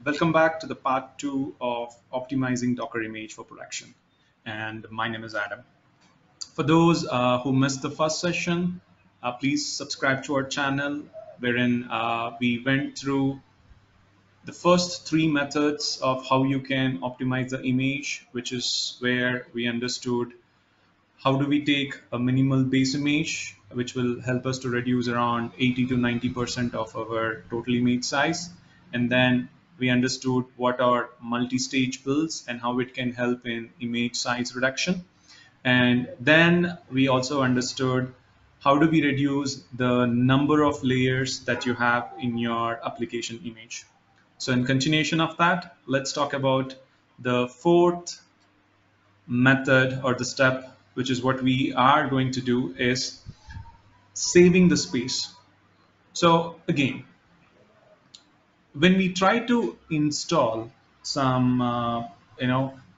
Welcome back to the part two of optimizing Docker image for production. And my name is Adam. For those who missed the first session, please subscribe to our channel wherein we went through the first three methods of how you can optimize the image, which is where we understood how do we take a minimal base image, which will help us to reduce around 80 to 90% of our total image size. And then we understood what are multi-stage builds and how it can help in image size reduction. And then we also understood how do we reduce the number of layers that you have in your application image. So in continuation of that, let's talk about the fourth method or the step, which is what we are going to do, is saving the space. So again, when we try to install some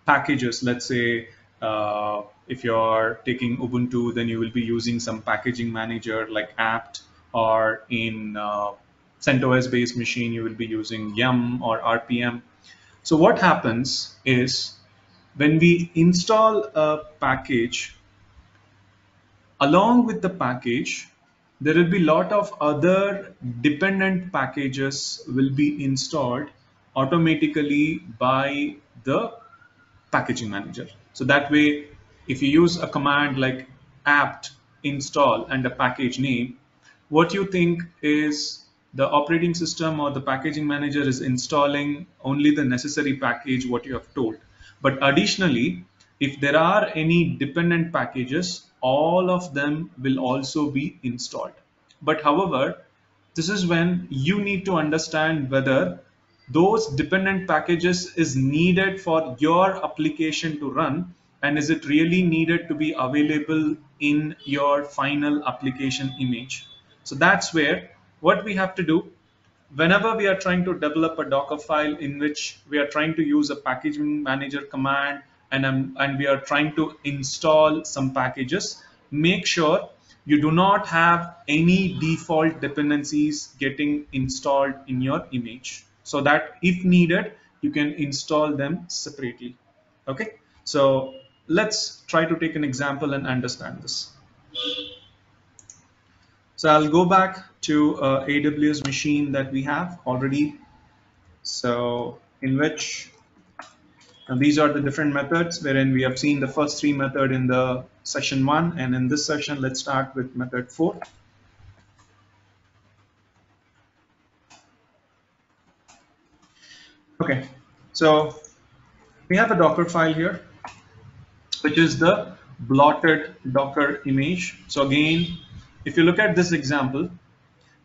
packages, let's say if you're taking Ubuntu, then you will be using some packaging manager like apt, or in CentOS based machine you will be using yum or rpm. So what happens is, when we install a package, along with the package, there will be a lot of other dependent packages will be installed automatically by the packaging manager. So that way, if you use a command like apt install and a package name, what you think is the operating system or the packaging manager is installing only the necessary package what you have told. But additionally, if there are any dependent packages, all of them will also be installed. But however, this is when you need to understand whether those dependent packages is needed for your application to run, and is it really needed to be available in your final application image. So that's where what we have to do whenever we are trying to develop a Docker file in which we are trying to use a packaging manager command, and we are trying to install some packages, make sure you do not have any default dependencies getting installed in your image, so that if needed, you can install them separately. Okay, so let's try to take an example and understand this. So I'll go back to AWS machine that we have already. So in which these are the different methods wherein we have seen the first three method in the session one, and in this session, let's start with method 4. Okay, so we have a Docker file here, which is the blotted Docker image. So again, if you look at this example,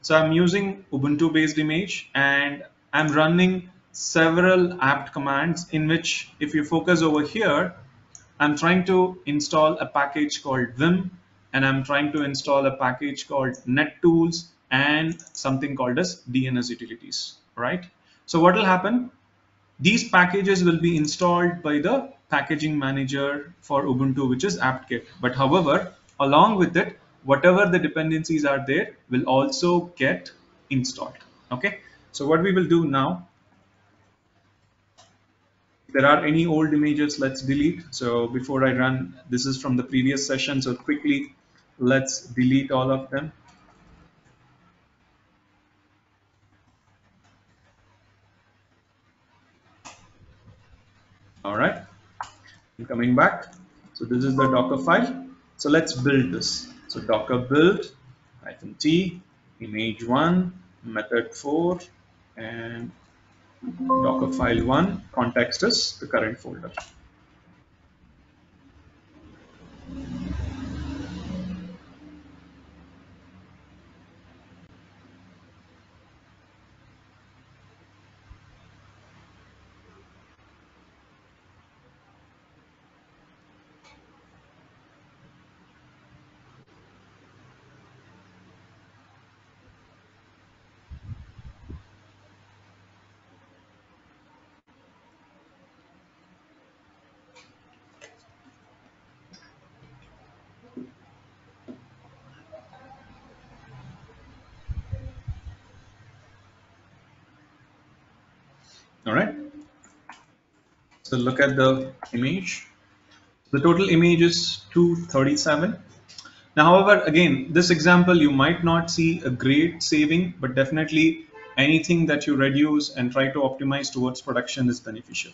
so I'm using Ubuntu based image and I'm running several apt commands, in which if you focus over here, I'm trying to install a package called Vim, and I'm trying to install a package called NetTools and something called as DNS utilities, right? So what will happen? These packages will be installed by the packaging manager for Ubuntu, which is apt-get. But however, along with it, whatever the dependencies are there will also get installed. Okay. So what we will do now, if there are any old images, let's delete. So before I run, this is from the previous session. So quickly, let's delete all of them. All right. I'm coming back. So this is the Docker file. So let's build this. So Docker build -t image 1 method 4 and Docker file 1 context is the current folder. All right. So look at the image. The total image is 237. Now, however, again, this example, you might not see a great saving, but definitely anything that you reduce and try to optimize towards production is beneficial.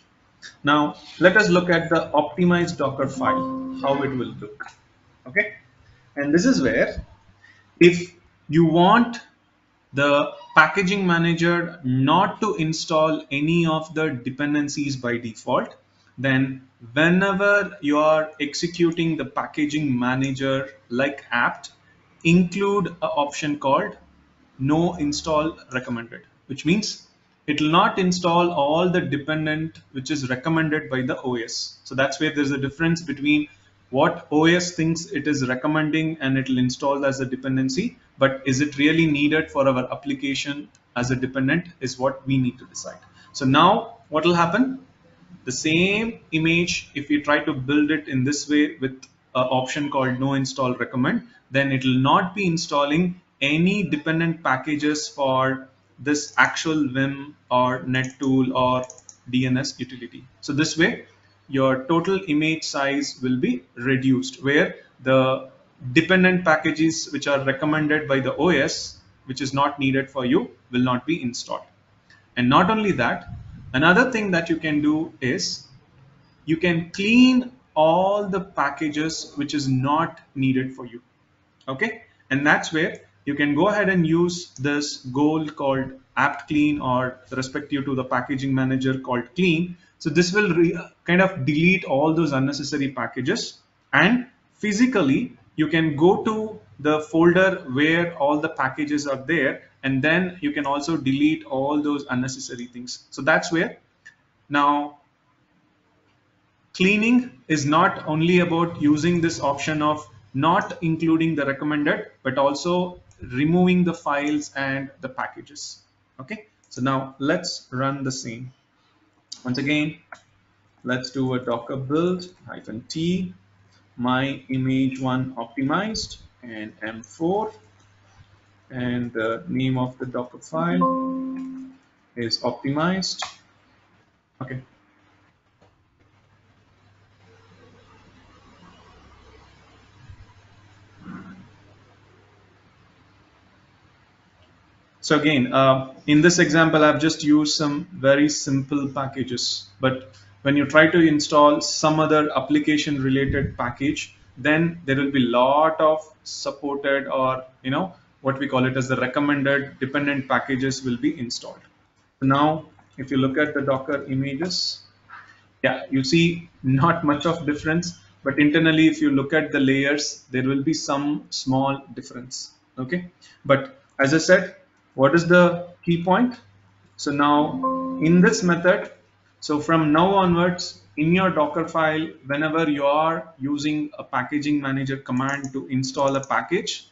Now, let us look at the optimized Docker file, how it will look. Okay. And this is where if you want the packaging manager not to install any of the dependencies by default, then whenever you are executing the packaging manager like apt, include an option called no install recommended, which means it will not install all the dependent which is recommended by the OS. So that's where there's a difference between what OS thinks it is recommending and it will install as a dependency, but is it really needed for our application as a dependent is what we need to decide. So now what will happen? The same image, if we try to build it in this way with an option called no install recommend, then it will not be installing any dependent packages for this actual Vim or NetTool or DNS utility. So this way your total image size will be reduced, where the dependent packages which are recommended by the OS, which is not needed for you, will not be installed. And not only that, another thing that you can do is you can clean all the packages which is not needed for you. Okay, and that's where you can go ahead and use this goal called apt clean, or respective to the packaging manager called clean. So this will kind of delete all those unnecessary packages, and physically you can go to the folder where all the packages are there, and then you can also delete all those unnecessary things. So that's where now cleaning is not only about using this option of not including the recommended, but also removing the files and the packages. Okay, so now let's run the same. Once again, let's do a Docker build -t my image one optimized and M4, and the name of the Docker file is optimized. Okay. So again, in this example, I've just used some very simple packages, but when you try to install some other application related package, then there will be a lot of supported, or what we call it as the recommended dependent packages will be installed. So now, if you look at the Docker images, yeah, you see not much of difference, but internally, if you look at the layers, there will be some small difference. Okay, but as I said, what is the key point? So now in this method, so from now onwards in your Docker file, whenever you are using a packaging manager command to install a package,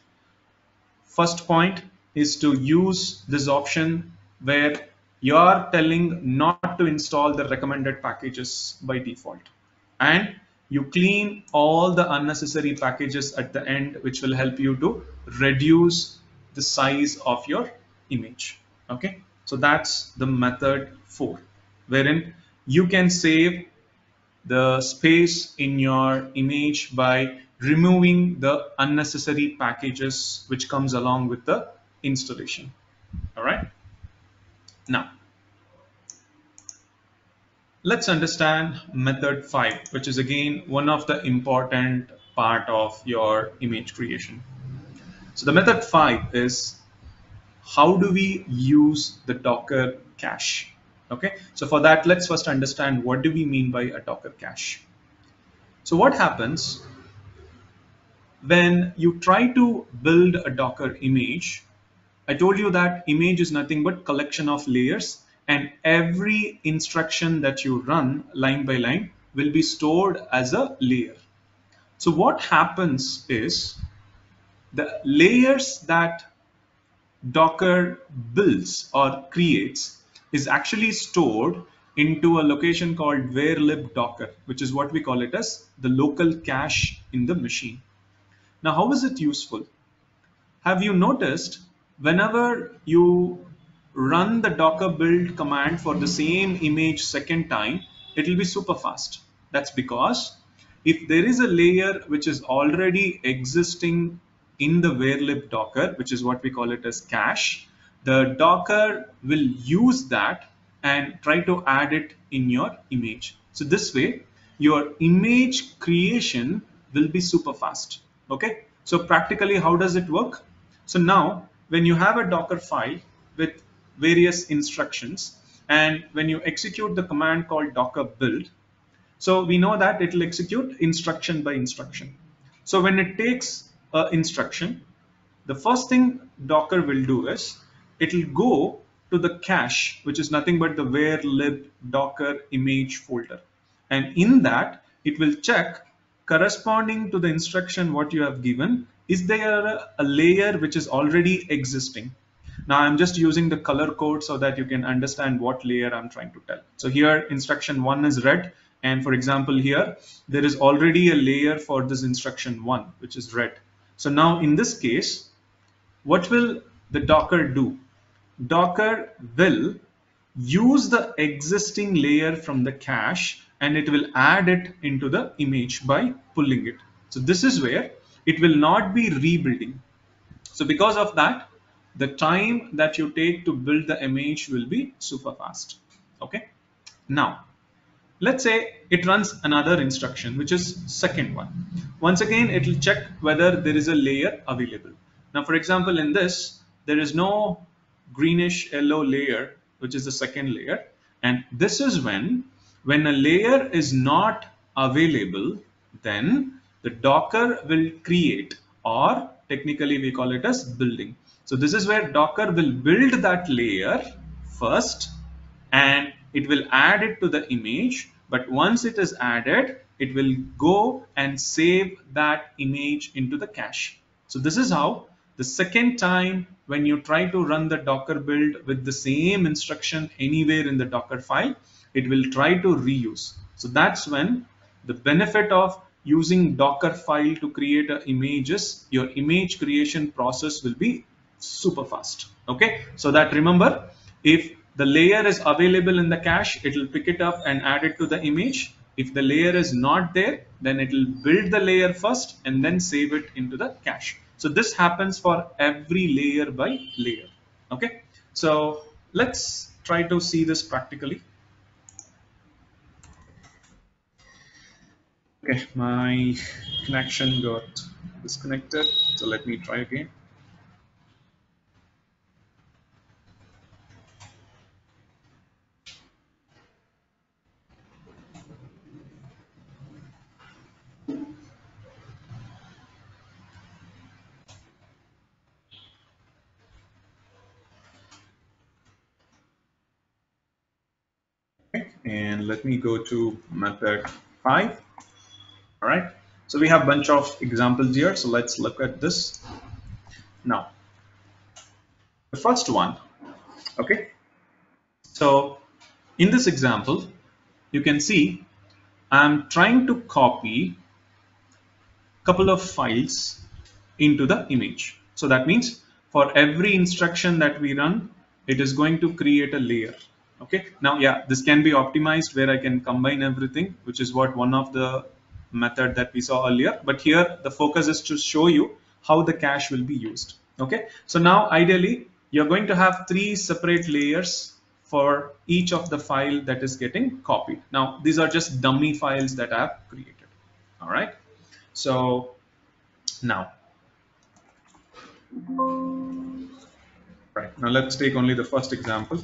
first point is to use this option where you are telling not to install the recommended packages by default, and you clean all the unnecessary packages at the end, which will help you to reduce the size of your image. Okay, so that's the method 4, wherein you can save the space in your image by removing the unnecessary packages which comes along with the installation. All right, now let's understand method 5, which is again one of the important part of your image creation. So the method 5 is how do we use the Docker cache? Okay, so for that, let's first understand what do we mean by a Docker cache. So what happens when you try to build a Docker image? I told you that image is nothing but collection of layers, and every instruction that you run line by line will be stored as a layer. So what happens is the layers that Docker builds or creates is actually stored into a location called where lib docker, which is what we call it as the local cache in the machine. Now, how is it useful? Have you noticed whenever you run the docker build command for the same image second time, it will be super fast. That's because if there is a layer which is already existing in the where-lib docker, which is what we call it as cache, the docker will use that and try to add it in your image. So this way, your image creation will be super fast. Okay. So practically, how does it work? So now, when you have a Docker file with various instructions, and when you execute the command called docker build, so we know that it will execute instruction by instruction. So when it takes an instruction, the first thing Docker will do is it will go to the cache, which is nothing but the where lib docker image folder. And in that, it will check corresponding to the instruction what you have given, is there a layer which is already existing? Now I'm just using the color code so that you can understand what layer I'm trying to tell. So here instruction 1 is red, and for example here there is already a layer for this instruction 1 which is red. So now in this case, what will the Docker do? Docker will use the existing layer from the cache and it will add it into the image by pulling it. So this is where it will not be rebuilding. So because of that, the time that you take to build the image will be super fast. Okay. Now, let's say it runs another instruction, which is second one. Once again, it will check whether there is a layer available. Now, for example, in this, there is no greenish yellow layer, which is the second layer. And this is when a layer is not available, then the Docker will create, or technically we call it as building. So this is where Docker will build that layer first and it will add it to the image. But once it is added, it will go and save that image into the cache. So this is how the second time when you try to run the Docker build with the same instruction anywhere in the Docker file, it will try to reuse. So that's when the benefit of using Docker file to create an image is your image creation process will be super fast. Okay, so that remember, if the layer is available in the cache, it will pick it up and add it to the image. If the layer is not there, then it will build the layer first and then save it into the cache. So this happens for every layer by layer. Okay, so let's try to see this practically. Okay, my connection got disconnected, so let me try again. Okay, and let me go to method 5. All right, so we have a bunch of examples here, so let's look at this. Now, the first one, okay, so in this example, you can see I'm trying to copy a couple of files into the image. So that means for every instruction that we run, it is going to create a layer. Okay, now yeah, this can be optimized where I can combine everything, which is what one of the method that we saw earlier. But here the focus is to show you how the cache will be used. Okay, so now ideally you're going to have 3 separate layers for each of the file that is getting copied. Now these are just dummy files that I have created. All right, so now right now let's take only the first example.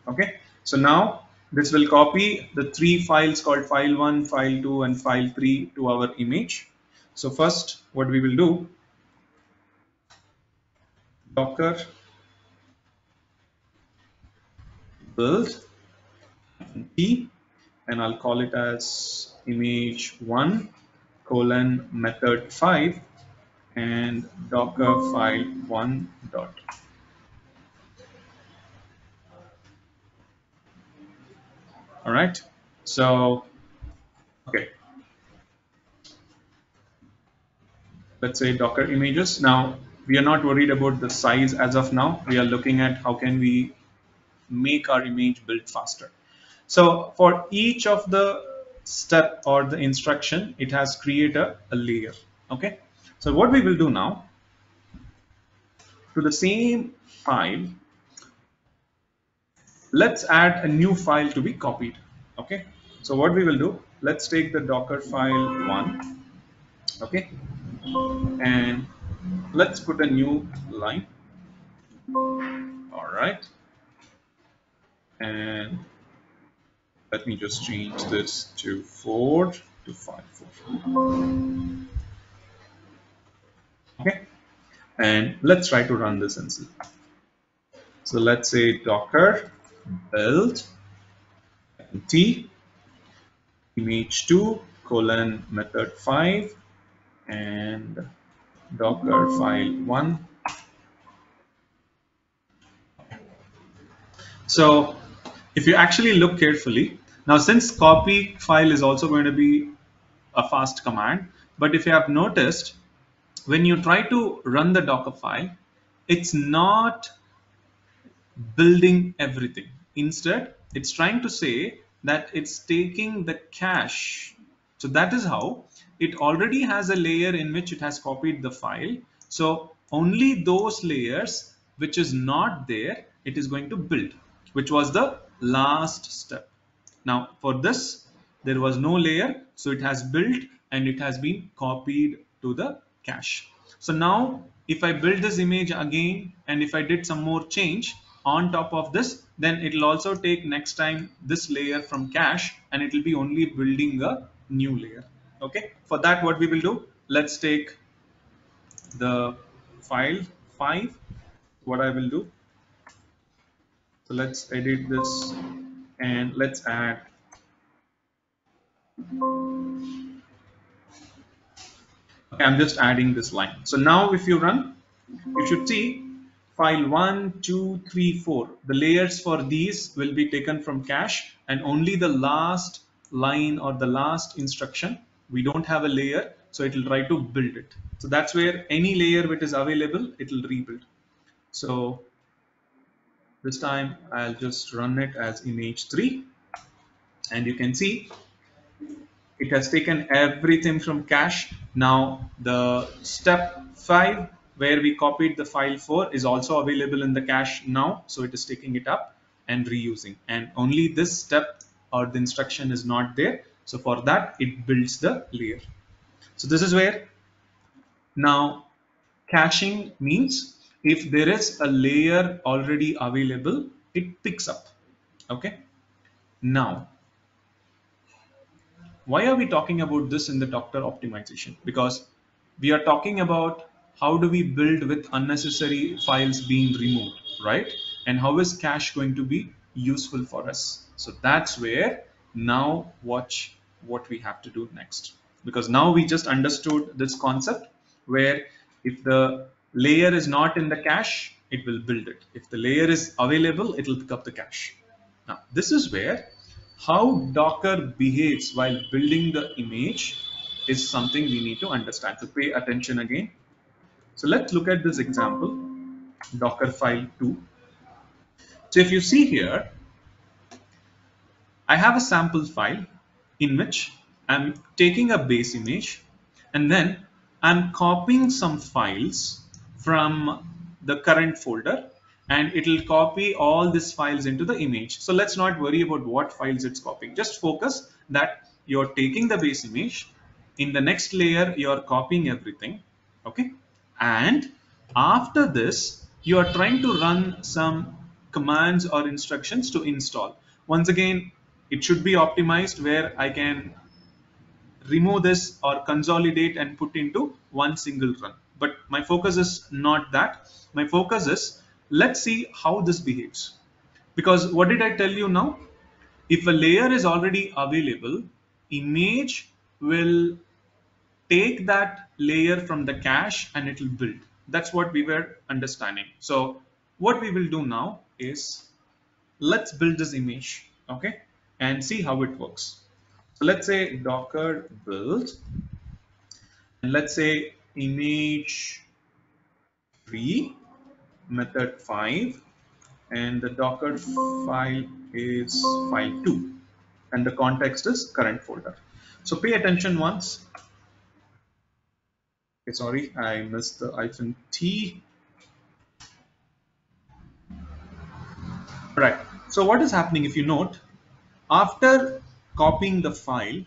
Okay, so now this will copy the 3 files called file 1, file 2 and file 3 to our image. So first what we will do, docker build t, and I'll call it as image 1 colon method 5 and docker file 1 dot. All right, so okay, let's say docker images. Now we are not worried about the size as of now. We are looking at how can we make our image build faster. So for each of the step or the instruction, it has created a layer. Okay. So what we will do now, to the same file, let's add a new file to be copied. Okay. So what we will do, let's take the Docker file 1. Okay. And let's put a new line. All right. And let me just change this to 4 to 5. 4. Okay. And let's try to run this and see. So let's say Docker build empty image2 colon method 5 and Docker file 1. So if you actually look carefully, now since copy file is also going to be a fast command, but if you have noticed, when you try to run the Docker file, it's not building everything. Instead, it's trying to say that it's taking the cache. So that is how it already has a layer in which it has copied the file. So only those layers which is not there, it is going to build, which was the last step. Now for this, there was no layer, so it has built and it has been copied to the cache. So now if I build this image again and if I did some more change on top of this, then it will also take next time this layer from cache and it will be only building a new layer. Okay, for that what we will do, let's take the file 5. What I will do, so let's edit this and let's add. Okay, I'm just adding this line. So now if you run, you should see file 1, 2, 3, 4. The layers for these will be taken from cache and only the last line or the last instruction, we don't have a layer, so it will try to build it. So that's where any layer which is available, it will rebuild. So this time I'll just run it as image 3 and you can see it has taken everything from cache. Now the step 5 where we copied the file 4 is also available in the cache now, so it is taking it up and reusing, and only this step or the instruction is not there, so for that it builds the layer. So this is where now caching means if there is a layer already available, it picks up. Okay, now why are we talking about this in the Docker optimization? Because we are talking about how do we build with unnecessary files being removed, right? And how is cache going to be useful for us? So that's where now watch what we have to do next. Because now we just understood this concept where if the layer is not in the cache, it will build it. If the layer is available, it will pick up the cache. Now, this is where how Docker behaves while building the image is something we need to understand. So pay attention again. So let's look at this example, Docker file 2. So if you see here, I have a sample file in which I'm taking a base image and then I'm copying some files from the current folder and it will copy all these files into the image. So let's not worry about what files it's copying. Just focus that you're taking the base image. In the next layer, you're copying everything. Okay. And after this, you are trying to run some commands or instructions to install. Once again, it should be optimized where I can remove this or consolidate and put into one single run. But my focus is not that. My focus is let's see how this behaves. Because what did I tell you now? If a layer is already available, image will take that layer from the cache and it will build. That's what we were understanding. So what we will do now is let's build this image, okay, and see how it works. So let's say Docker build, and let's say image 3, method 5, and the Docker file is file 2, and the context is current folder. So pay attention once. Okay, sorry, I missed the -t. Right. So what is happening, if you note, after copying the file,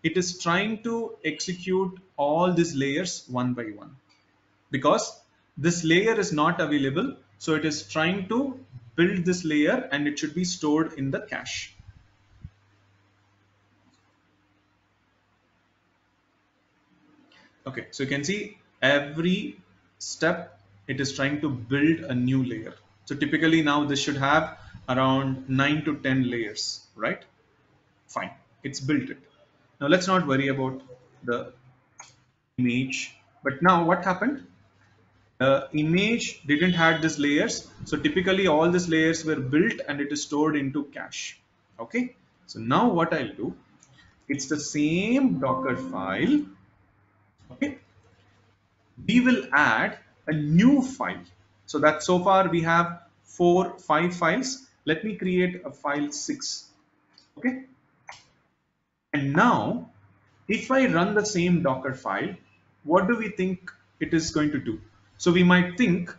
it is trying to execute all these layers one by one, because this layer is not available. So it is trying to build this layer, and it should be stored in the cache. Okay, so you can see every step it is trying to build a new layer. So typically now this should have around 9 to 10 layers, right? Fine, it's built it. Now let's not worry about the image. But now what happened? The image didn't have these layers. So typically all these layers were built and it is stored into cache. Okay, so now what I'll do, it's the same Docker file. Okay, we will add a new file. So that so far we have 5 files. Let me create a file 6. Okay, and now if I run the same Docker file, what do we think it is going to do? So we might think,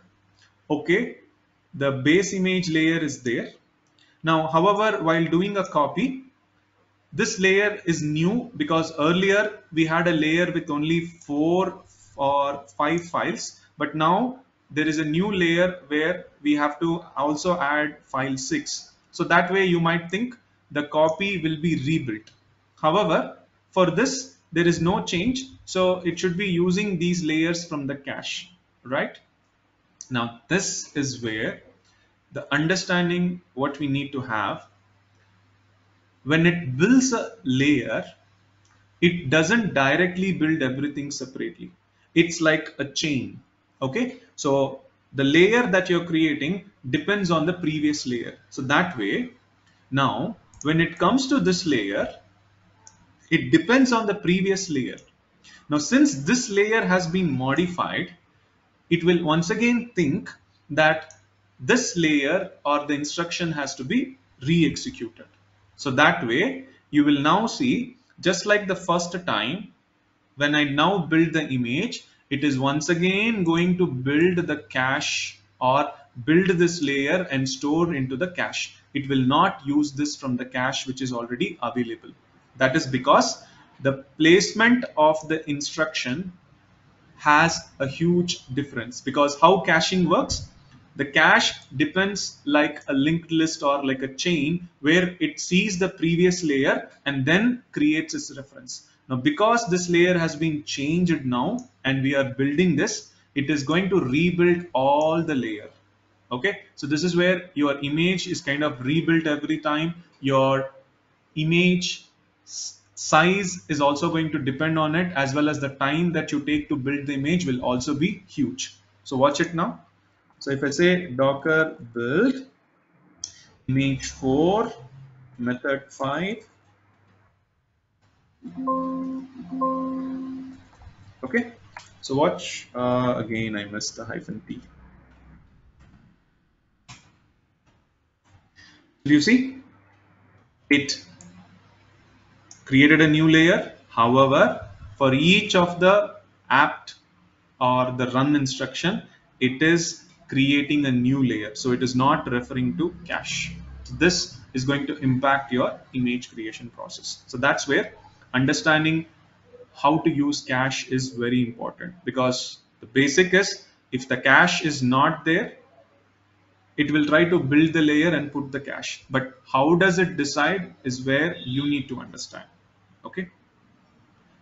okay, the base image layer is there. Now, however, while doing a copy, this layer is new because earlier we had a layer with only 4 or 5 files, but now there is a new layer where we have to also add file 6. So that way you might think the copy will be rebuilt. However, for this there is no change, so it should be using these layers from the cache, right? Now this is where the understanding what we need to have. When it builds a layer, it doesn't directly build everything separately. It's like a chain. Okay, so the layer that you're creating depends on the previous layer. So that way, now when it comes to this layer, it depends on the previous layer. Now since this layer has been modified, it will once again think that this layer or the instruction has to be re-executed. So that way you will now see, just like the first time, when I now build the image, it is once again going to build the cache or build this layer and store into the cache. It will not use this from the cache which is already available. That is because the placement of the instruction has a huge difference, because how caching works, the cache depends like a linked list or like a chain where it sees the previous layer and then creates its reference. Now because this layer has been changed now and we are building this, it is going to rebuild all the layer. Okay, so this is where your image is kind of rebuilt every time. Your image size is also going to depend on it, as well as the time that you take to build the image will also be huge. So watch it now. So if I say docker build image 4 method 5, okay, so watch, again I missed the -t. You see it created a new layer. However, for each of the apt or the run instruction, it is creating a new layer. So it is not referring to cache. This is going to impact your image creation process. So that's where understanding how to use cache is very important, because the basic is, if the cache is not there, it will try to build the layer and put the cache. But how does it decide is where you need to understand. Okay.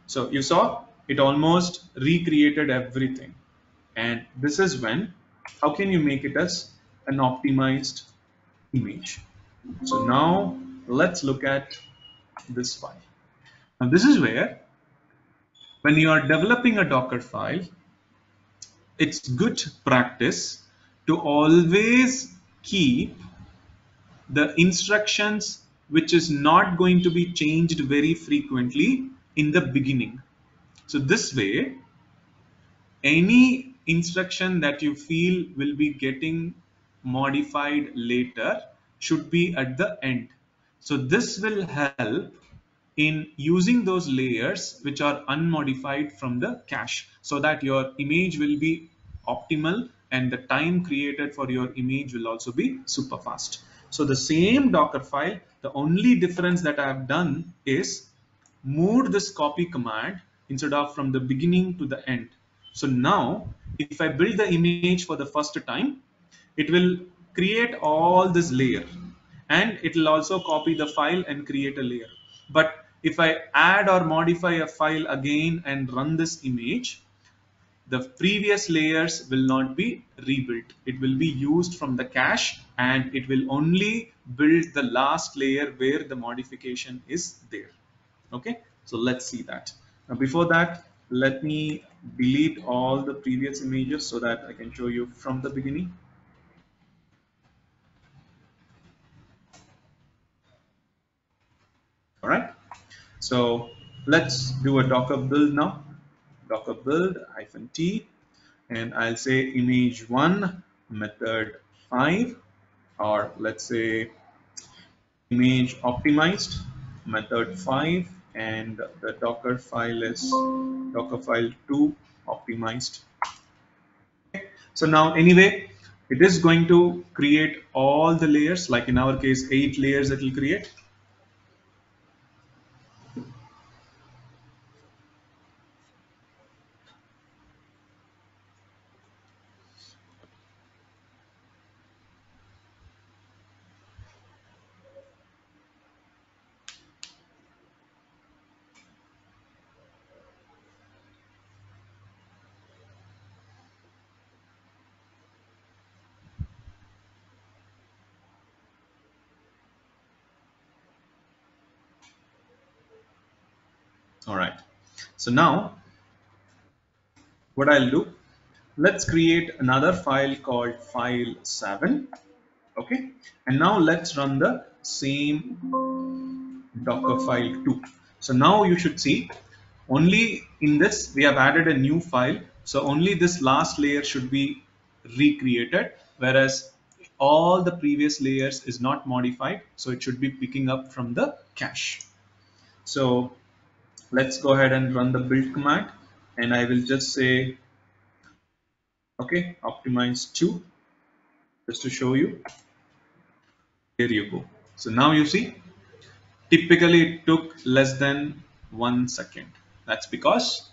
So you saw it almost recreated everything. And this is when, how can you make it as an optimized image? So now let's look at this file. Now this is where, when you are developing a Docker file, it's good practice to always keep the instructions which is not going to be changed very frequently in the beginning. So this way, any instruction that you feel will be getting modified later should be at the end. So this will help in using those layers which are unmodified from the cache, so that your image will be optimal and the time created for your image will also be super fast. So the same Docker file, the only difference that I have done is moved this copy command instead of from the beginning to the end. So now if I build the image for the first time, it will create all this layer, and it will also copy the file and create a layer. But if I add or modify a file again and run this image, the previous layers will not be rebuilt. It will be used from the cache, and it will only build the last layer where the modification is there. Okay, so let's see that. Now before that, let me delete all the previous images so that I can show you from the beginning. All right, so let's do a Docker build now. Docker build -t, and I'll say image1 method 5, or let's say image optimized method 5, and the Docker file is Dockerfile2 optimized. So now anyway, it is going to create all the layers, like in our case 8 layers it will create. All right, so now what I'll do, let's create another file called file7. Okay, and now let's run the same Dockerfile2. So now you should see only in this we have added a new file, so only this last layer should be recreated, whereas all the previous layers is not modified, so it should be picking up from the cache. So let's go ahead and run the build command, and I will just say okay, optimize 2, just to show you. Here you go. So now you see, typically it took less than 1 second. That's because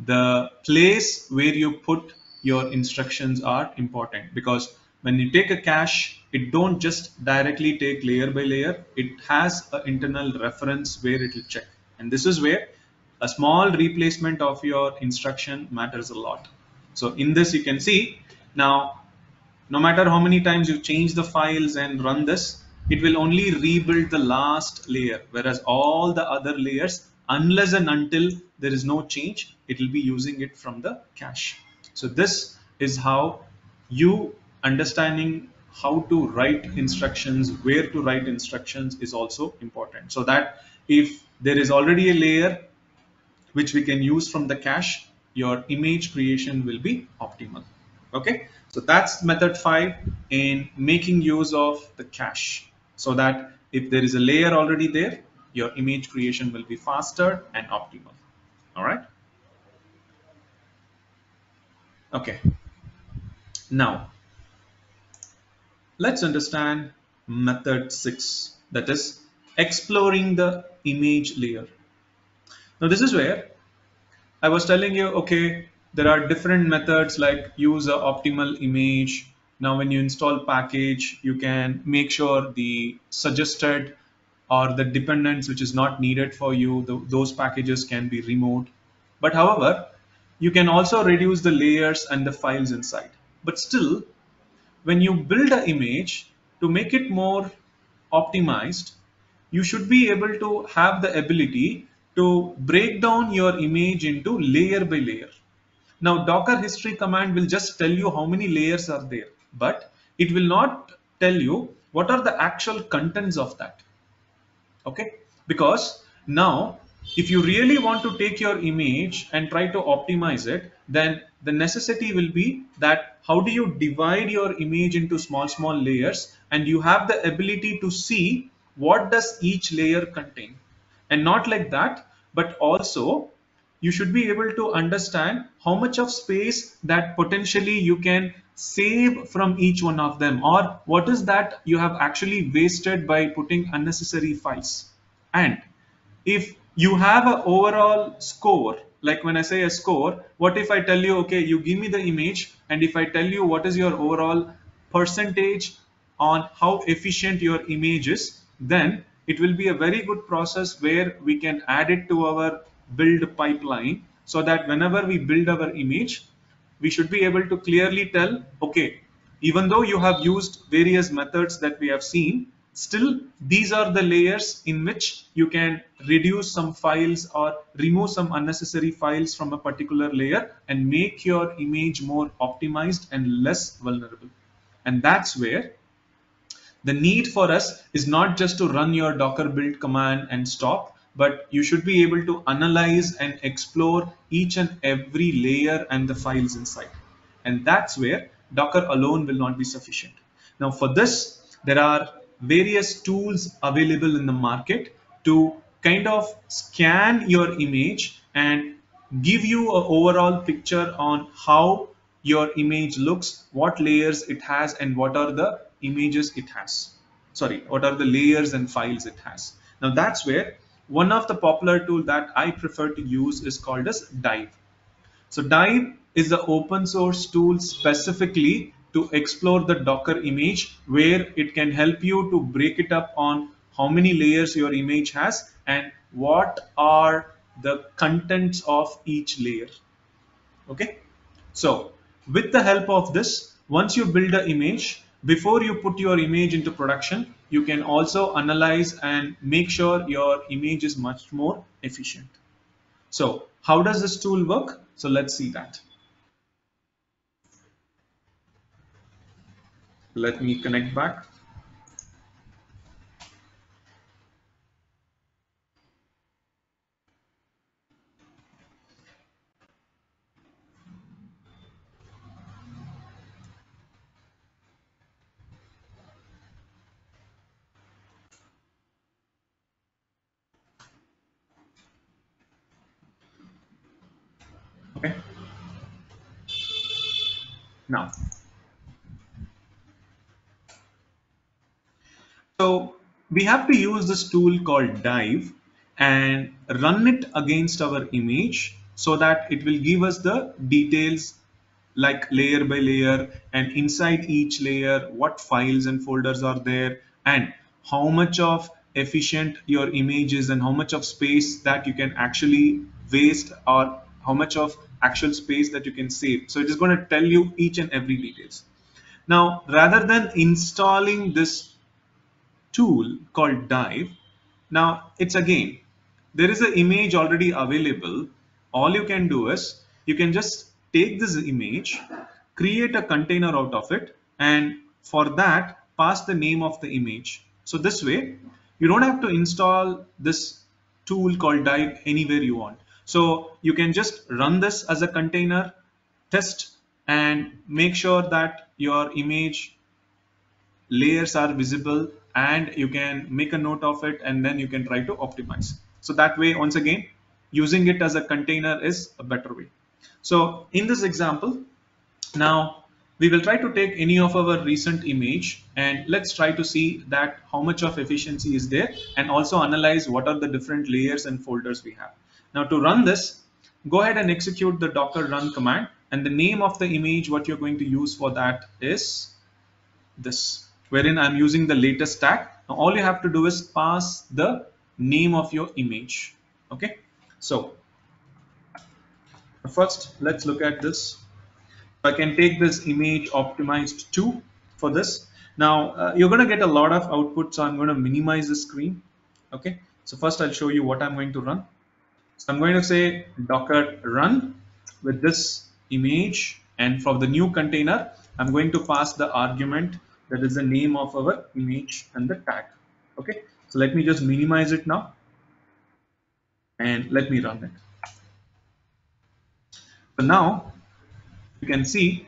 the place where you put your instructions are important, because when you take a cache, it don't just directly take layer by layer, it has an internal reference where it will check, and this is where a small replacement of your instruction matters a lot. So in this you can see, now no matter how many times you change the files and run this, it will only rebuild the last layer, whereas all the other layers, unless and until there is no change, it will be using it from the cache. So this is how you understanding how to write instructions, where to write instructions is also important, so that if there is already a layer which we can use from the cache, your image creation will be optimal. Okay, so that's method 5 in making use of the cache, so that if there is a layer already there, your image creation will be faster and optimal. All right. Okay, now let's understand method 6, that is exploring the image layer. Now this is where I was telling you, okay, there are different methods like use a optimal image. Now when you install package, you can make sure the suggested or the dependents which is not needed for you, those packages can be removed. But however, you can also reduce the layers and the files inside. But still, when you build an image, to make it more optimized, you should be able to have the ability to break down your image into layer by layer. Now Docker history command will just tell you how many layers are there, but it will not tell you what are the actual contents of that. Okay, because now if you really want to take your image and try to optimize it, then the necessity will be that how do you divide your image into small layers, and you have the ability to see what does each layer contain. And not like that, but also you should be able to understand how much of space that potentially you can save from each one of them, or what is that you have actually wasted by putting unnecessary files. And if you have an overall score, like when I say a score, what if I tell you, okay, you give me the image, and if I tell you what is your overall percentage on how efficient your image is, then it will be a very good process where we can add it to our build pipeline, so that whenever we build our image, we should be able to clearly tell, okay, even though you have used various methods that we have seen, still these are the layers in which you can reduce some files or remove some unnecessary files from a particular layer and make your image more optimized and less vulnerable. And that's where the need for us is not just to run your Docker build command and stop, but you should be able to analyze and explore each and every layer and the files inside. And that's where Docker alone will not be sufficient. Now for this, there are various tools available in the market to kind of scan your image and give you an overall picture on how your image looks, what layers it has, and what are the images it has. Sorry, what are the layers and files it has. Now that's where one of the popular tool that I prefer to use is called as Dive. So Dive is the open source tool specifically to explore the Docker image, where it can help you to break it up on how many layers your image has and what are the contents of each layer. Okay, so with the help of this, once you build an image, before you put your image into production, you can also analyze and make sure your image is much more efficient. So how does this tool work? So let's see that. Let me connect back. Okay, now, so we have to use this tool called Dive and run it against our image so that it will give us the details like layer by layer, and inside each layer what files and folders are there, and how much of efficient your image is, and how much of space that you can actually waste, or how much of actual space that you can save. So it is going to tell you each and every details. Now rather than installing this tool called Dive. Now it's again, there is an image already available. All you can do is you can just take this image, create a container out of it, and for that pass the name of the image. So this way you don't have to install this tool called Dive anywhere you want. So you can just run this as a container, test, and make sure that your image layers are visible, and you can make a note of it, and then you can try to optimize. So that way, once again, using it as a container is a better way. So in this example, now we will try to take any of our recent image, and let's try to see that how much of efficiency is there, and also analyze what are the different layers and folders we have. Now to run this, go ahead and execute the docker run command, and the name of the image what you're going to use for that is this, wherein I'm using the latest tag. Now all you have to do is pass the name of your image. Okay, so first let's look at this. I can take this image optimized 2 for this. Now you're going to get a lot of output, so I'm going to minimize the screen. Okay, so first I'll show you what I'm going to run. So I'm going to say docker run with this image, and for the new container I'm going to pass the argument that is the name of our image and the tag. Okay, so let me just minimize it now. and let me run it. So now you can see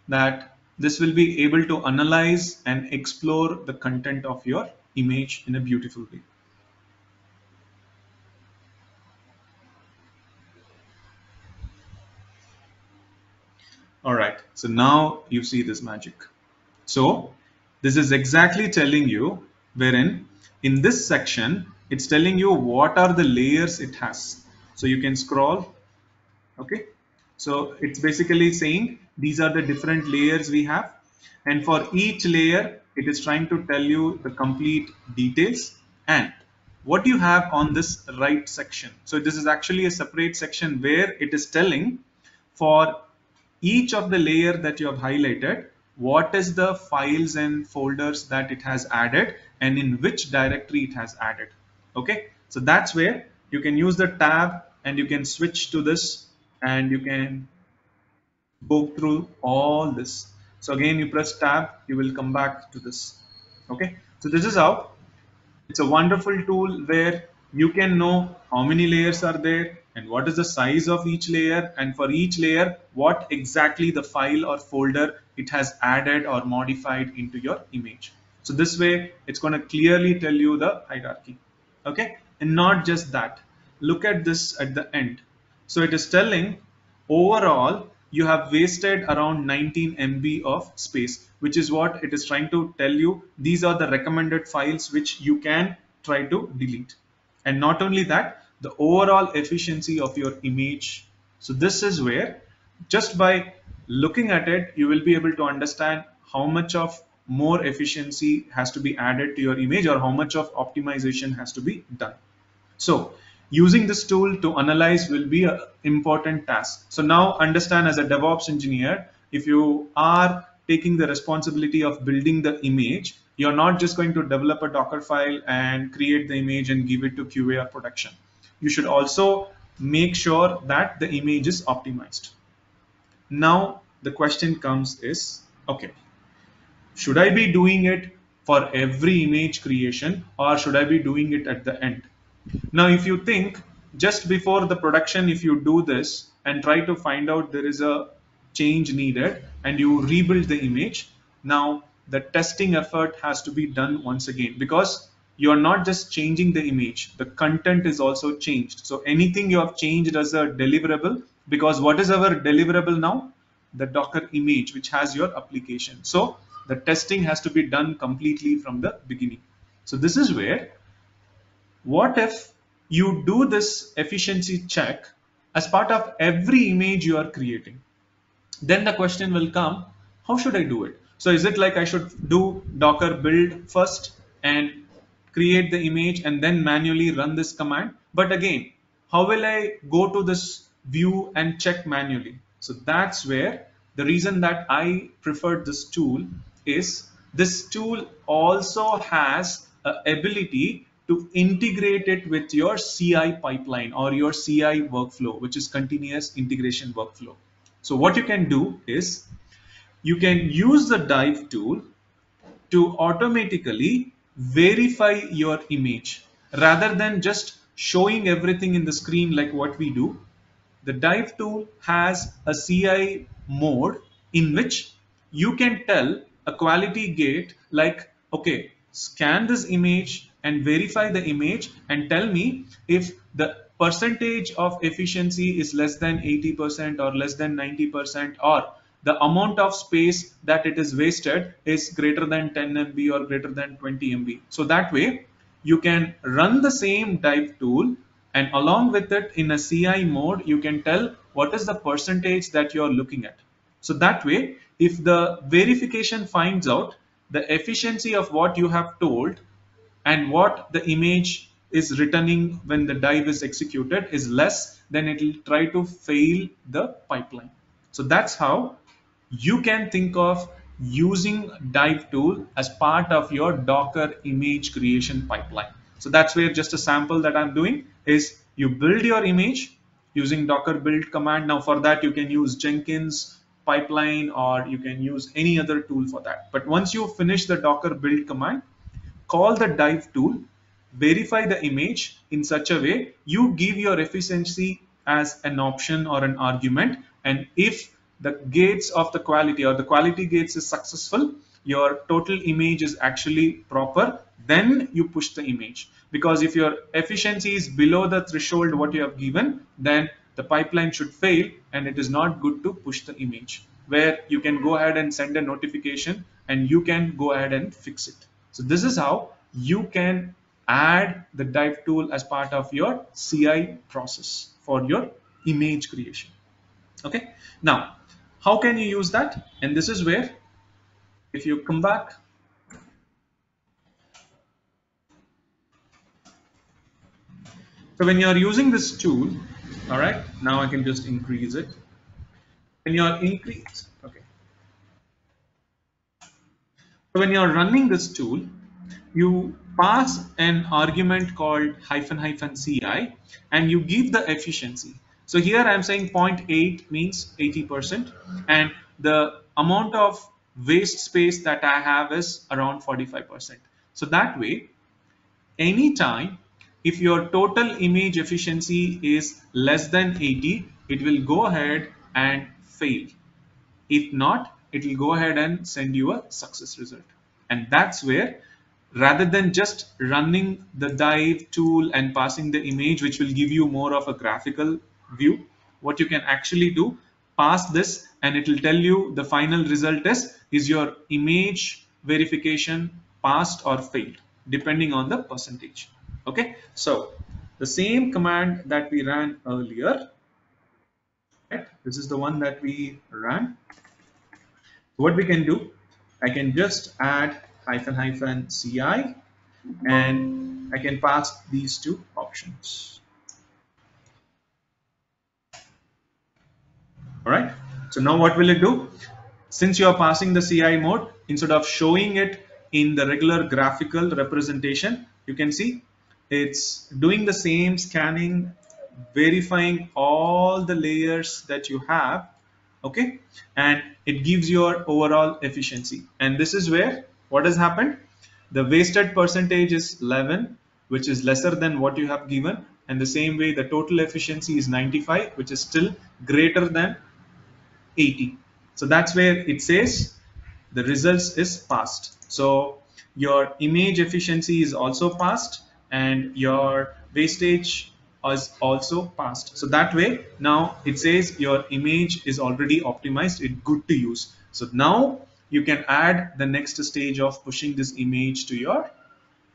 that this will be able to analyze and explore the content of your image in a beautiful way. All right, so now you see this magic. So this is exactly telling you wherein in this section, it's telling you what are the layers it has. So you can scroll. Okay, so it's basically saying these are the different layers we have, and for each layer it is trying to tell you the complete details and what you have on this right section. So this is actually a separate section where it is telling for each of the layer that you have highlighted what is the files and folders that it has added and in which directory it has added. Okay, so that's where you can use the tab and you can switch to this and you can go through all this. So again you press tab, you will come back to this. Okay, so this is how it's a wonderful tool where you can know how many layers are there and what is the size of each layer, and for each layer what exactly the file or folder it has added or modified into your image. So this way it's going to clearly tell you the hierarchy. Okay, and not just that, look at this at the end. So it is telling overall you have wasted around 19 MB of space, which is what it is trying to tell you. These are the recommended files which you can try to delete. And not only that, the overall efficiency of your image. So this is where just by looking at it, you will be able to understand how much of more efficiency has to be added to your image or how much of optimization has to be done. So using this tool to analyze will be an important task. So now understand, as a DevOps engineer, if you are taking the responsibility of building the image, you're not just going to develop a Docker file and create the image and give it to QA or production. You should also make sure that the image is optimized. Now the question comes is, okay, should I be doing it for every image creation or should I be doing it at the end? Now, if you think just before the production, if you do this and try to find out there is a change needed and you rebuild the image, now the testing effort has to be done once again because you are not just changing the image, the content is also changed. So anything you have changed as a deliverable, because what is our deliverable now? The Docker image, which has your application. So the testing has to be done completely from the beginning. So this is where, what if you do this efficiency check as part of every image you are creating? Then the question will come, how should I do it? So is it like I should do Docker build first and create the image and then manually run this command? But again, how will I go to this view and check manually? So that's where the reason that I preferred this tool is this tool also has a ability to integrate it with your CI pipeline or your CI workflow, which is continuous integration workflow. So what you can do is you can use the dive tool to automatically verify your image rather than just showing everything in the screen like what we do. The dive tool has a CI mode in which you can tell a quality gate like, okay, scan this image and verify the image and tell me if the percentage of efficiency is less than 80% or less than 90%, or the amount of space that it is wasted is greater than 10 MB or greater than 20 MB. So that way you can run the same dive tool, and along with it in a CI mode, you can tell what is the percentage that you're looking at. So that way, if the verification finds out the efficiency of what you have told and what the image is returning when the dive is executed is less, then it will try to fail the pipeline. So that's how you can think of using dive tool as part of your Docker image creation pipeline. So that's where just a sample that I'm doing is you build your image using Docker build command. Now for that you can use Jenkins pipeline or you can use any other tool for that. But once you finish the Docker build command, call the dive tool, verify the image in such a way you give your efficiency as an option or an argument, and if the gates of the quality or the quality gates is successful, your total image is actually proper, then you push the image. Because if your efficiency is below the threshold what you have given, then the pipeline should fail and it is not good to push the image, where you can go ahead and send a notification and you can go ahead and fix it. So this is how you can add the dive tool as part of your CI process for your image creation. Okay, now how can you use that? And this is where, if you come back, so when you are using this tool, all right, now I can just increase it. When you are okay, so when you are running this tool, you pass an argument called --ci and you give the efficiency. So here I am saying zero point 0.8 means 80%, and the amount of waste space that I have is around 45%. So that way, anytime if your total image efficiency is less than 80, it will go ahead and fail. If not, it will go ahead and send you a success result. And that's where, rather than just running the dive tool and passing the image, which will give you more of a graphical view, what you can actually do, pass this and it will tell you the final result is your image verification passed or failed, depending on the percentage. Okay, so the same command that we ran earlier, right? This is the one that we ran. What we can do, I can just add --ci and I can pass these two options. All right, so now what will it do? Since you are passing the CI mode, instead of showing it in the regular graphical representation, you can see it's doing the same scanning, verifying all the layers that you have, okay, and it gives your overall efficiency. And this is where what has happened, the wasted percentage is 11, which is lesser than what you have given, and the same way the total efficiency is 95, which is still greater than 80. So that's where it says the results is passed. So your image efficiency is also passed and your wastage is also passed. So that way now it says your image is already optimized, it's good to use. So now you can add the next stage of pushing this image to your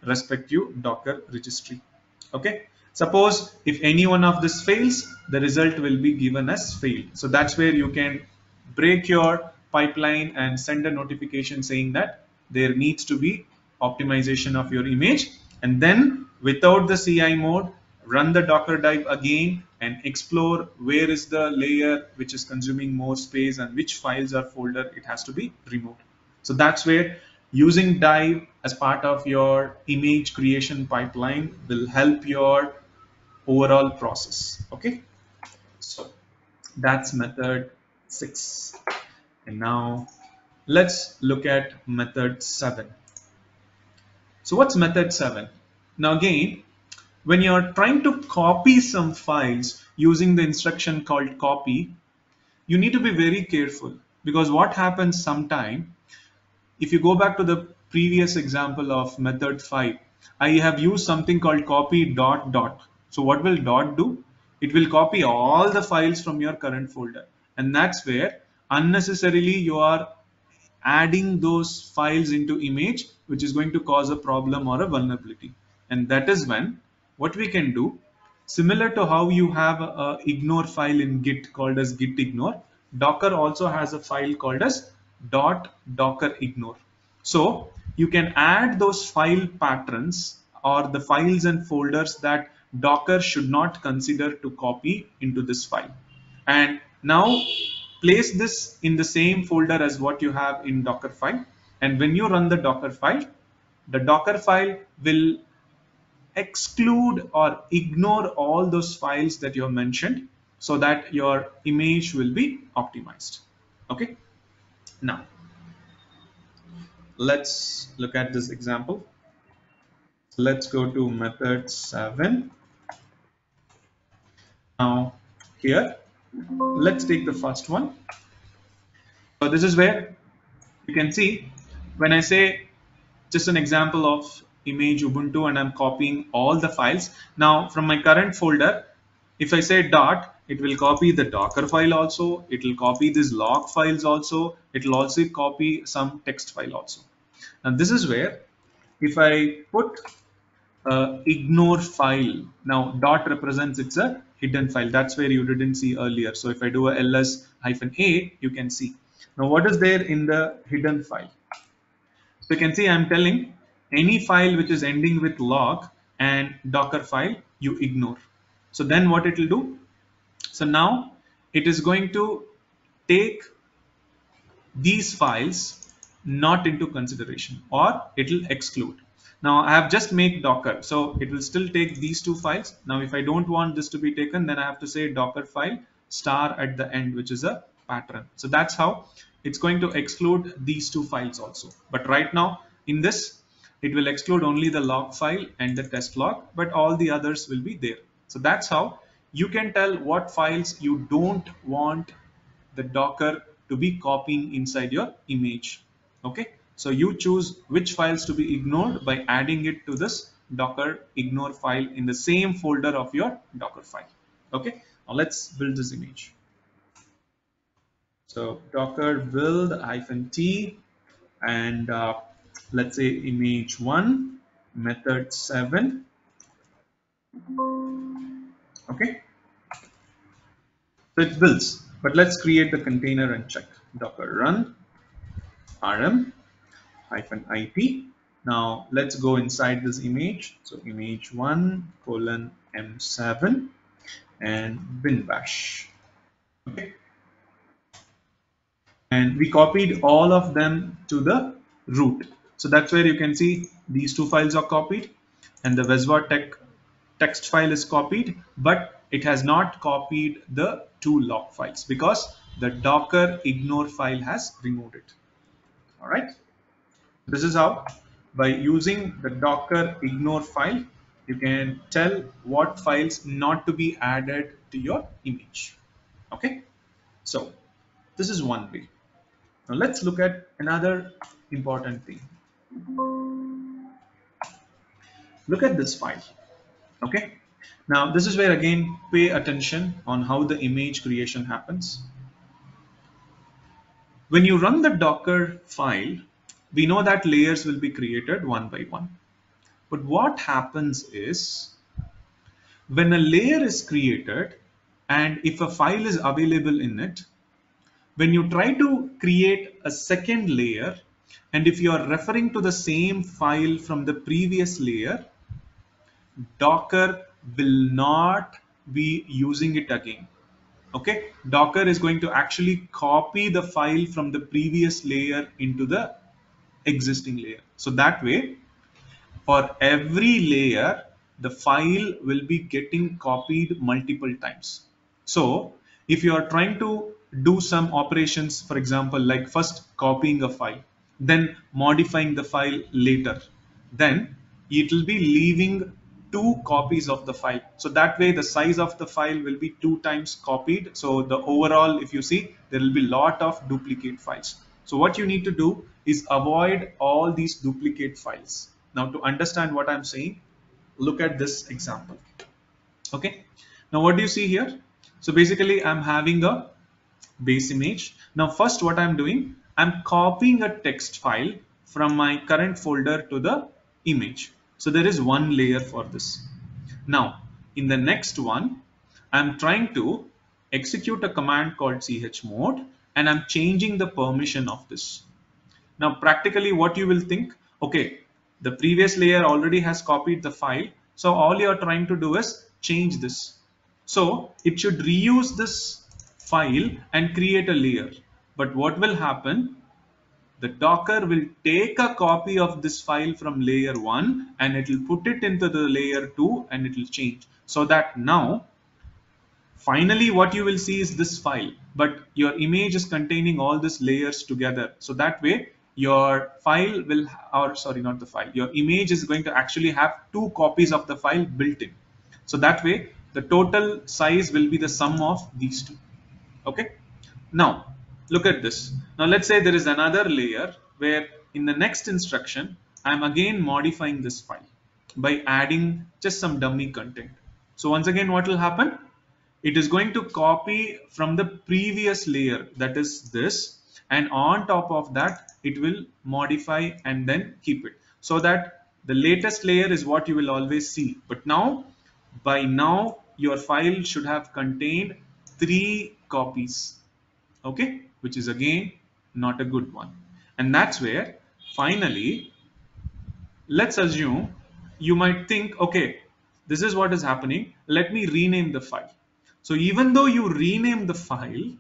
respective Docker registry. Okay, suppose if any one of this fails, the result will be given as failed. So that's where you can break your pipeline and send a notification saying that there needs to be optimization of your image, and then without the CI mode, run the Docker dive again and explore where is the layer which is consuming more space and which files or folder it has to be removed. So that's where using dive as part of your image creation pipeline will help your overall process. Okay, so that's method 6. And now let's look at method 7. So what's method 7? Now again, when you're trying to copy some files using the instruction called copy, you need to be very careful, because what happens sometime, if you go back to the previous example of method 5, I have used something called copy dot dot. So what will dot do? It will copy all the files from your current folder, and that's where unnecessarily you are adding those files into image, which is going to cause a problem or a vulnerability. And that is when what we can do, similar to how you have a ignore file in Git called as git ignore, Docker also has a file called as .docker ignore. So you can add those file patterns or the files and folders that Docker should not consider to copy into this file, and now place this in the same folder as what you have in Docker file. And when you run the Docker file, the Docker file will exclude or ignore all those files that you have mentioned, so that your image will be optimized. Okay, now let's look at this example. So let's go to method 7. Now here, let's take the first one. So this is where you can see when I say just an example of image Ubuntu and I'm copying all the files. Now from my current folder, if I say dot, it will copy the Docker file also, it will copy these log files also, it will also copy some text file also. And this is where if I put ignore file, now dot represents it's a hidden file. That's where you didn't see earlier. So if I do a ls-a, you can see. Now what is there in the hidden file? So you can see I'm telling any file which is ending with log and Docker file, you ignore. So then what it will do? So now it is going to take these files not into consideration, or it will exclude. Now I have just made Docker, so it will still take these two files. Now if I don't want this to be taken, then I have to say Docker file star at the end, which is a pattern. So that's how it's going to exclude these two files also. But right now in this, it will exclude only the log file and the test log, but all the others will be there. So that's how you can tell what files you don't want the Docker to be copying inside your image. Okay, so you choose which files to be ignored by adding it to this Docker ignore file in the same folder of your Docker file. Okay, now let's build this image. So Docker build -t and let's say image 1 method 7. Okay, so it builds, but let's create the container and check. Docker run rm -ip. Now let's go inside this image. So image 1 colon m7 and bin bash. Okay, and we copied all of them to the root. So that's where you can see these two files are copied and the Wezva text file is copied, but it has not copied the two log files because the Docker ignore file has removed it. All right. This is how, by using the Docker ignore file, you can tell what files not to be added to your image. Okay, so this is one way. Now let's look at another important thing. Look at this file. Okay, now this is where again pay attention on how the image creation happens. When you run the Docker file, we know that layers will be created one by one. But what happens is when a layer is created and if a file is available in it, when you try to create a second layer and if you are referring to the same file from the previous layer, Docker will not be using it again. Okay, Docker is going to actually copy the file from the previous layer into the existing layer. So that way, for every layer, the file will be getting copied multiple times. So if you are trying to do some operations, for example, like first copying a file, then modifying the file later, then it will be leaving two copies of the file. So that way the size of the file will be 2 times copied. So the overall, if you see, there will be lot of duplicate files. So what you need to do is avoid all these duplicate files. Now to understand what I'm saying, look at this example. Okay, now what do you see here? So basically I'm having a base image. Now first what I'm doing, I'm copying a text file from my current folder to the image. So there is one layer for this. Now in the next one, I'm trying to execute a command called chmod and I'm changing the permission of this. Now practically what you will think, okay, the previous layer already has copied the file, so all you are trying to do is change this. So it should reuse this file and create a layer. But what will happen? The Docker will take a copy of this file from layer 1 and it will put it into the layer 2 and it will change. So that now finally what you will see is this file, but your image is containing all these layers together. So that way your file will, or sorry, not the file, your image is going to actually have two copies of the file built in. So that way, the total size will be the sum of these two. Okay. Now, look at this. Now, let's say there is another layer where in the next instruction, I'm again modifying this file by adding just some dummy content. So once again, what will happen? It is going to copy from the previous layer, that is this, and on top of that, it will modify and then keep it. So that the latest layer is what you will always see. But now, by now, your file should have contained 3 copies, okay, which is again not a good one. And that's where finally, let's assume you might think, okay, this is what is happening, let me rename the file. So even though you rename the file,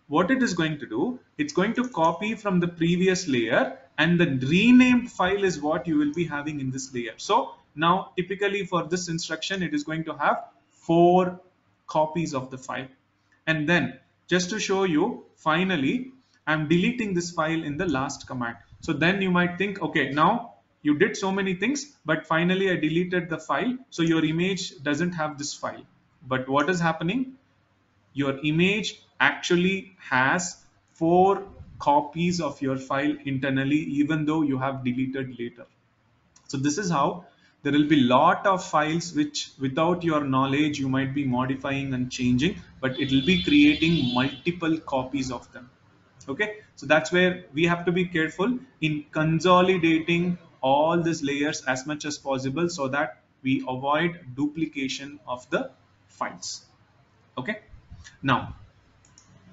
what it is going to do, it's going to copy from the previous layer, and the renamed file is what you will be having in this layer. So now typically for this instruction, it is going to have 4 copies of the file. And then just to show you, finally, I'm deleting this file in the last command. So then you might think, okay, now you did so many things, but finally I deleted the file. So your image doesn't have this file. But what is happening? Your image actually has 4 copies of your file internally, even though you have deleted later. So this is how there will be lot of files which without your knowledge you might be modifying and changing, but it will be creating multiple copies of them. Okay, so that's where we have to be careful in consolidating all these layers as much as possible so that we avoid duplication of the files. Okay, now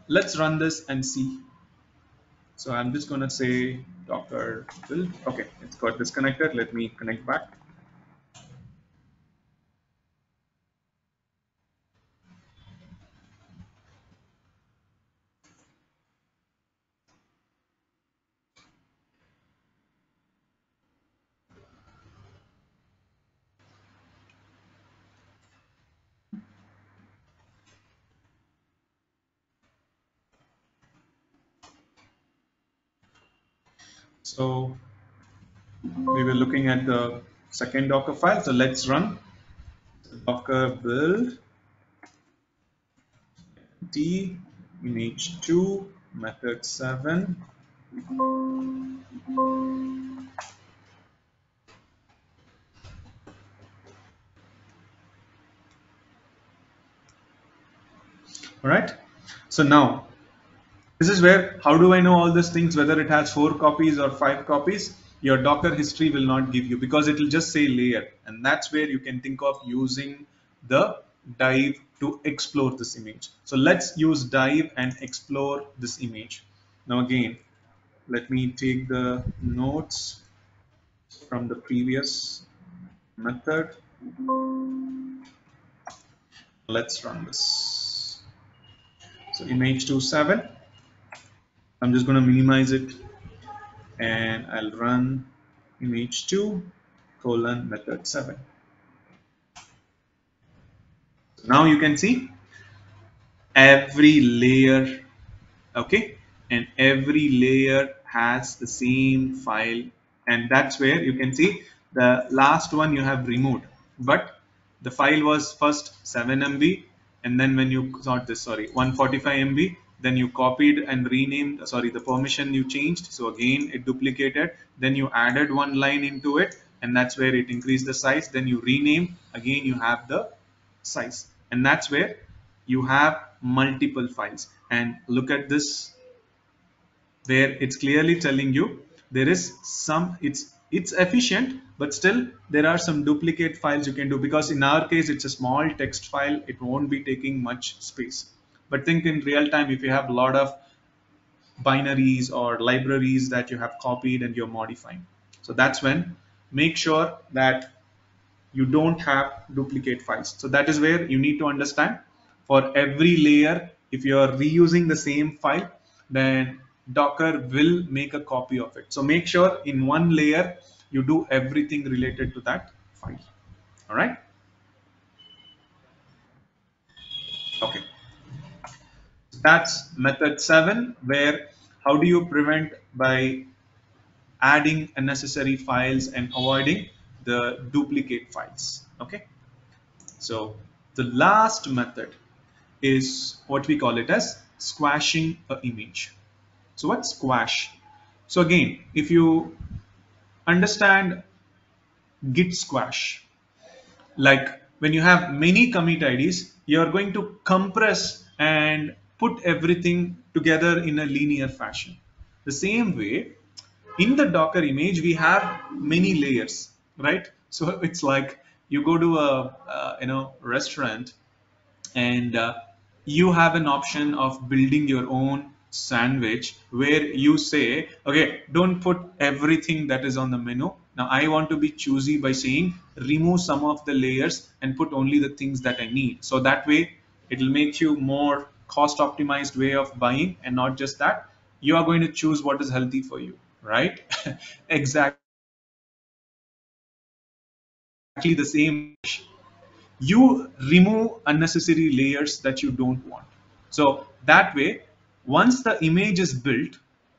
let's run this and see. So I'm just going to say Docker build. Okay, it's got disconnected. Let me connect back. So we were looking at the second Docker file. So let's run Docker build t image2 method 7. All right. So now this is where, how do I know all these things, whether it has 4 copies or 5 copies? Your Docker history will not give you, because it will just say layer. And that's where you can think of using the dive to explore this image. So let's use dive and explore this image. Now again, let me take the notes from the previous method. Let's run this. So image27. I'm just going to minimize it, and I'll run image2 colon method 7. Now you can see every layer, okay, and every layer has the same file, and that's where you can see the last one you have removed, but the file was first 7 MB, and then when you not this, sorry, 145 MB, then you copied and renamed, sorry, the permission you changed, so again it duplicated, then you added one line into it, and that's where it increased the size, then you rename, again you have the size, and that's where you have multiple files. And look at this, where it's clearly telling you there is some, it's efficient, but still there are some duplicate files you can do, because in our case it's a small text file, it won't be taking much space. But think in real time, if you have a lot of binaries or libraries that you have copied and you're modifying, so that's when make sure that you don't have duplicate files. So that is where you need to understand, for every layer, if you are reusing the same file, then Docker will make a copy of it. So make sure in one layer you do everything related to that file. All right. Okay. That's method 7, where how do you prevent by adding unnecessary files and avoiding the duplicate files. Okay, so the last method is what we call it as squashing an image. So what's squash? So again, if you understand git squash, like when you have many commit IDs, you're going to compress and put everything together in a linear fashion. The same way, in the Docker image, we have many layers, right? So it's like you go to a restaurant, and you have an option of building your own sandwich where you say, okay, don't put everything that is on the menu. Now I want to be choosy by saying remove some of the layers and put only the things that I need. So that way it will make you more cost optimized way of buying, and not just that, you are going to choose what is healthy for you, right? Exactly the same. You remove unnecessary layers that you don't want. So that way, once the image is built,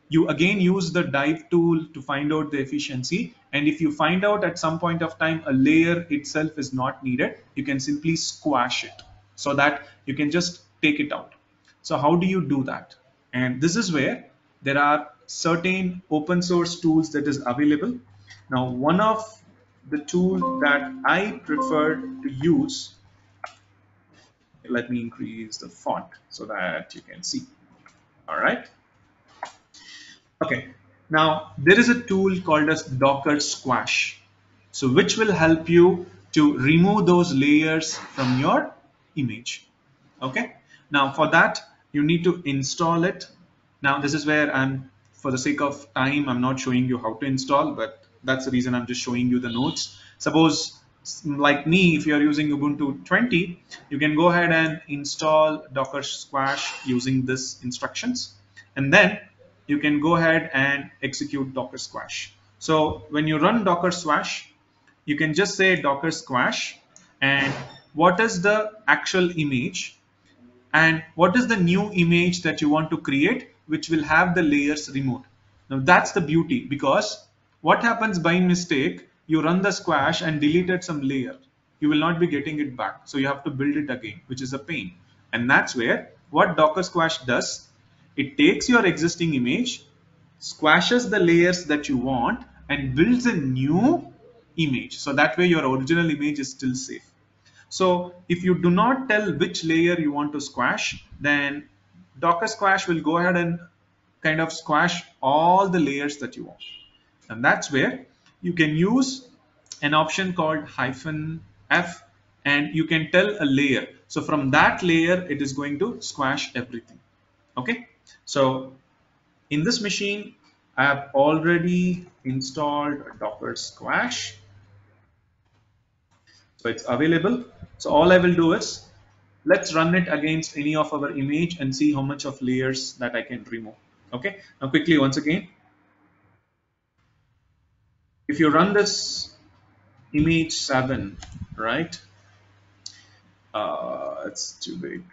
you again use the dive tool to find out the efficiency. And if you find out at some point of time a layer itself is not needed, you can simply squash it so that you can just take it out. So how do you do that? And this is where there are certain open source tools that is available. Now, one of the tool that I prefer to use, let me increase the font so that you can see. All right. Okay. Now, there is a tool called as Docker Squash, so which will help you to remove those layers from your image. Okay. Now, for that, you need to install it. Now, this is where for the sake of time, I'm not showing you how to install, but that's the reason I'm just showing you the notes. Suppose, like me, if you're using Ubuntu 20, you can go ahead and install Docker Squash using this instructions, and then you can go ahead and execute Docker Squash. So when you run Docker Squash, you can just say Docker Squash, and what is the actual image, and what is the new image that you want to create, which will have the layers removed. Now that's the beauty, because what happens by mistake, you run the squash and deleted some layer, you will not be getting it back, so you have to build it again, which is a pain. And that's where what Docker Squash does, it takes your existing image, squashes the layers that you want, and builds a new image, so that way your original image is still safe. So if you do not tell which layer you want to squash, then Docker Squash will go ahead and kind of squash all the layers that you want. And that's where you can use an option called -f, and you can tell a layer. So from that layer, it is going to squash everything. Okay. So in this machine, I have already installed Docker Squash. So it's available. So all I will do is, let's run it against any of our image and see how much of layers that I can remove. Okay. Now quickly, once again, if you run this image 7, right? It's too big.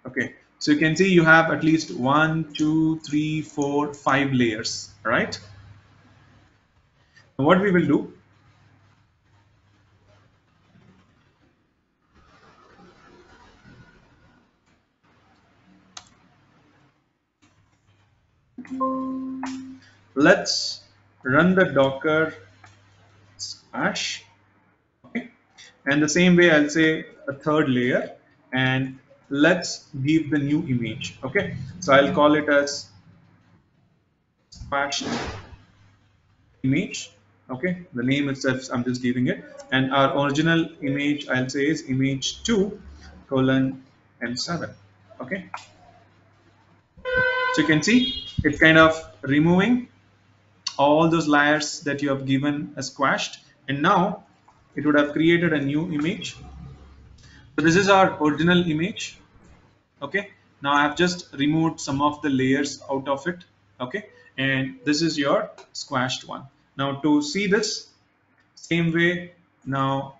Okay. So you can see you have at least 1, 2, 3, 4, 5 layers, right? Now what we will do, let's run the Docker Squash. Okay. And the same way, I'll say a third layer, and let's give the new image. Okay. So I'll call it as Squash image. Okay. The name itself, I'm just giving it. And our original image, I'll say, is image 2 colon M7. Okay. So you can see it's kind of removing all those layers that you have given as squashed, and now it would have created a new image. So this is our original image. Okay. Now I have just removed some of the layers out of it. Okay. And this is your squashed one. Now to see this same way, now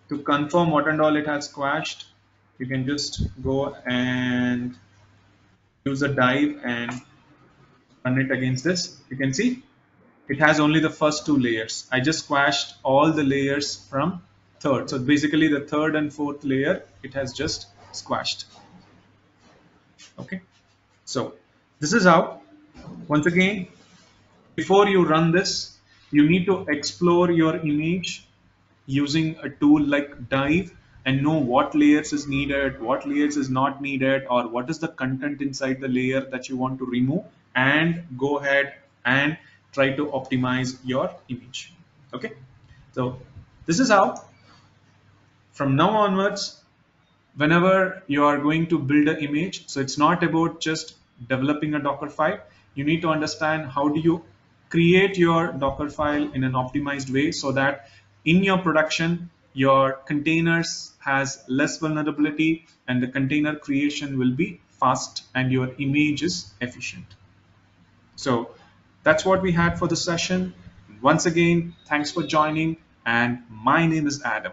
to confirm what and all it has squashed, you can just go and use a dive and run it against this. You can see it has only the first two layers. I just squashed all the layers from third. So basically the third and fourth layer, it has just squashed. Okay. So this is how, once again, before you run this, you need to explore your image using a tool like Dive and know what layers is needed, what layers is not needed, or what is the content inside the layer that you want to remove, and go ahead and try to optimize your image. Okay, so this is how from now onwards, whenever you are going to build an image, so it's not about just developing a Docker file. You need to understand how do you create your Docker file in an optimized way so that in your production, your containers has less vulnerability and the container creation will be fast and your image is efficient. So that's what we had for the session. Once again, thanks for joining, and my name is Adam.